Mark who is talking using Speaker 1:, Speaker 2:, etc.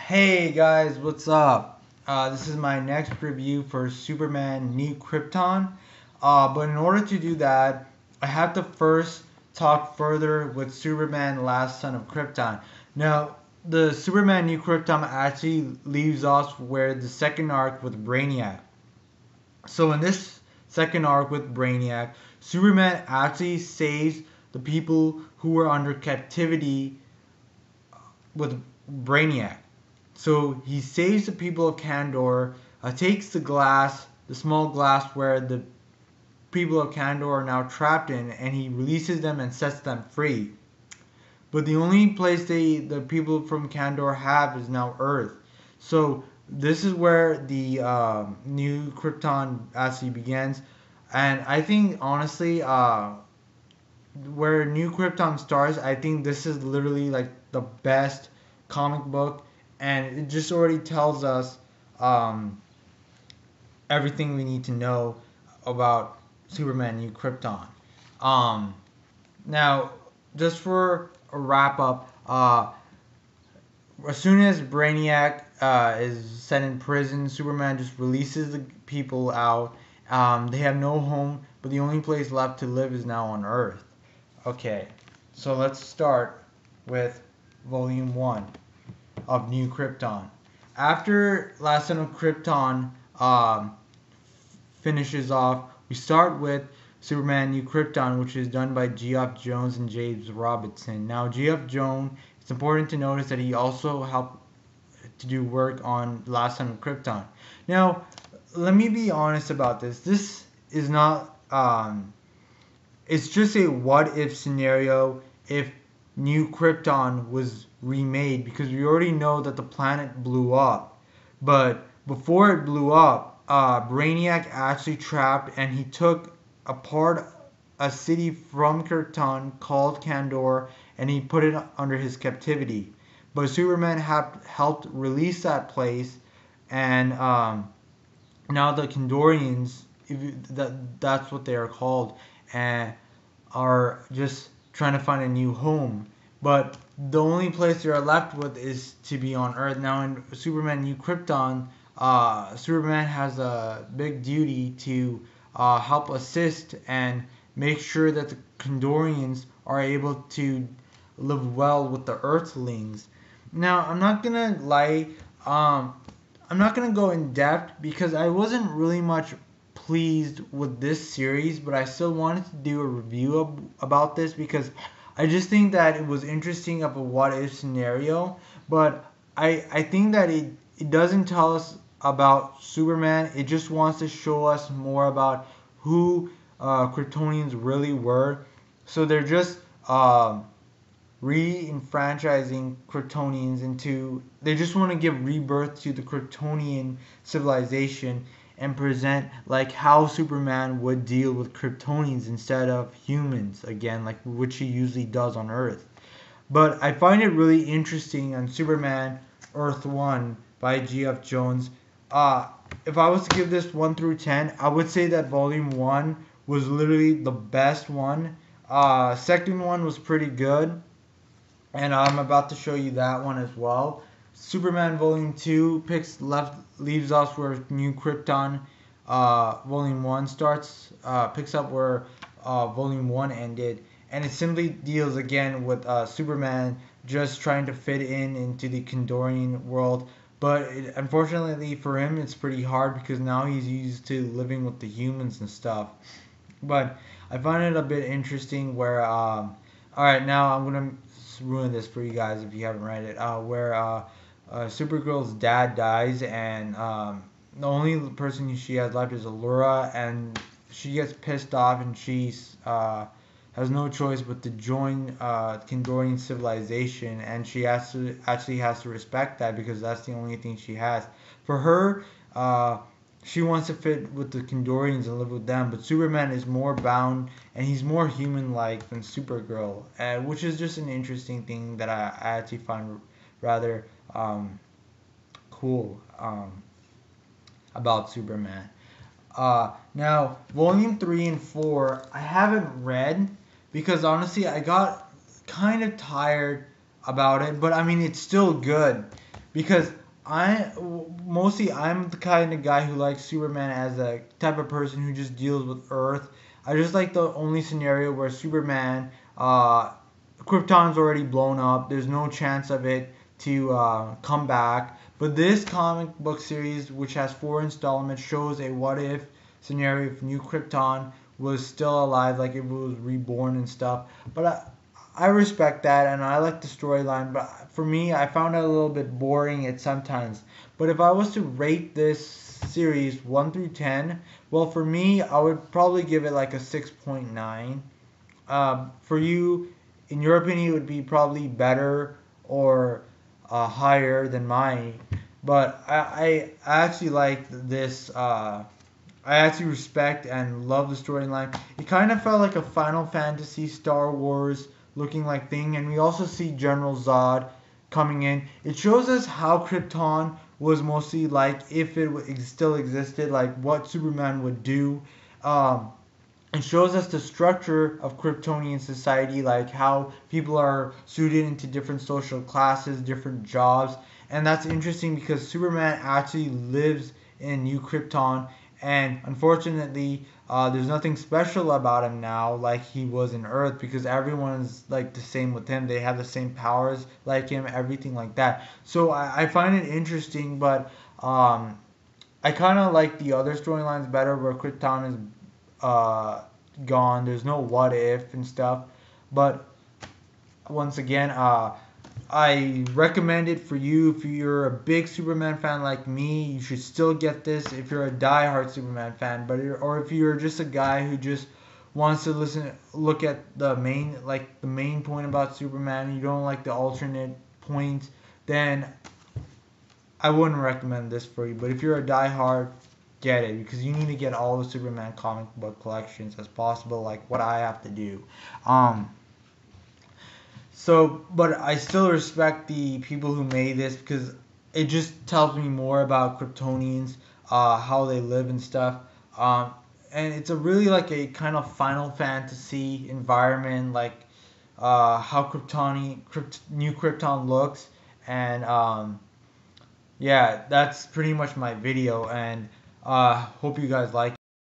Speaker 1: Hey guys, what's up? This is my next review for Superman New Krypton. But in order to do that, I have to first talk further with Superman Last Son of Krypton. Now, the Superman New Krypton actually leaves off where the second arc with Brainiac. So in this second arc with Brainiac, Superman actually saves the people who were under captivity with Brainiac. So he saves the people of Kandor, takes the glass, the small glass where the people of Kandor are now trapped in, and he releases them and sets them free. But the only place the people from Kandor have is now Earth. So this is where the new Krypton actually begins, and I think honestly, where New Krypton starts, I think this is literally like the best comic book, and it just already tells us um, everything we need to know about Superman New Krypton. Um, Now, just for a wrap up, as soon as Brainiac is set in prison, Superman just releases the people out. They have no home, but the only place left to live is now on Earth. Okay, so let's start with Volume 1 of New Krypton. After Last Son of Krypton finishes off, we start with Superman New Krypton, which is done by Geoff Jones and James Robinson. Now, Geoff Jones, it's important to notice that he also helped to do work on Last Son of Krypton. Now, let me be honest about this. This is not it's just a what if scenario if New Krypton was remade, because we already know that the planet blew up. But before it blew up, Brainiac actually trapped, and he took apart a city from Krypton called Kandor, and he put it under his captivity. But Superman helped release that place, and now the Kandorians, that's what they are called, and are just trying to find a new home. But the only place they are left with is to be on Earth. Now in Superman New Krypton, Superman has a big duty to help assist and make sure that the Kandorians are able to live well with the Earthlings. Now I'm not gonna lie, I'm not gonna go in depth because I wasn't really much pleased with this series, but I still wanted to do a review about this because I just think that it was interesting of a what if scenario. But I think that it doesn't tell us about Superman. It just wants to show us more about who Kryptonians really were. So they're just re-enfranchising Kryptonians into, they just want to give rebirth to the Kryptonian civilization and present like how Superman would deal with Kryptonians instead of humans again, like which he usually does on Earth. But I find it really interesting on Superman Earth 1 by Geoff Jones. If I was to give this 1 through 10, I would say that Volume 1 was literally the best one. Second one was pretty good, and I'm about to show you that one as well. Superman Volume 2 leaves us where New Krypton Volume 1 starts, picks up where Volume 1 ended, and it simply deals again with Superman just trying to fit into the Kandorian world. But unfortunately for him, it's pretty hard because now he's used to living with the humans and stuff. But I find it a bit interesting where, alright, now I'm gonna ruin this for you guys if you haven't read it, where Supergirl's dad dies, and the only person she has left is Allura, and she gets pissed off, and she has no choice but to join Kandorian civilization, and she actually has to respect that because that's the only thing she has. For her, she wants to fit with the Kandorians and live with them, but Superman is more bound and he's more human-like than Supergirl, which is just an interesting thing that I actually find rather cool about Superman. Now, Volume 3 and 4, I haven't read because honestly I got kind of tired about it, but I mean it's still good because I'm the kind of guy who likes Superman as a type of person who just deals with Earth. I just like the only scenario where Superman, Krypton's already blown up. There's no chance of it to come back. But this comic book series, which has 4 installments, shows a what if scenario if New Krypton was still alive, like it was reborn and stuff. But I respect that and I like the storyline. But for me, I found it a little bit boring at sometimes. But if I was to rate this series 1 through 10, well, for me, I would probably give it like a 6.9. For you, in your opinion, it would be probably better or higher than mine. But I actually like this. I actually respect and love the storyline. It kind of felt like a Final Fantasy Star Wars looking like thing, and we also see General Zod coming in. It shows us how Krypton was mostly like if it still existed, like what Superman would do. Um, it shows us the structure of Kryptonian society, like how people are suited into different social classes, different jobs, and that's interesting because Superman actually lives in New Krypton, and unfortunately, there's nothing special about him now, like he was in Earth, because everyone's like the same with him. They have the same powers like him, everything like that. So I find it interesting, but I kind of like the other storylines better, where Krypton is uh, gone. There's no what if and stuff. But once again, I recommend it for you. If you're a big Superman fan like me, you should still get this. If you're a die-hard Superman fan, or if you're just a guy who just wants to look at the main point about Superman, you don't like the alternate points, then I wouldn't recommend this for you. But if you're a die-hard, get it, because you need to get all the Superman comic book collections as possible, like what I have to do. Um, but I still respect the people who made this, because it just tells me more about Kryptonians, how they live and stuff. Um, and it's a really like a kind of Final Fantasy environment, like how New Krypton looks, and yeah, that's pretty much my video, and hope you guys like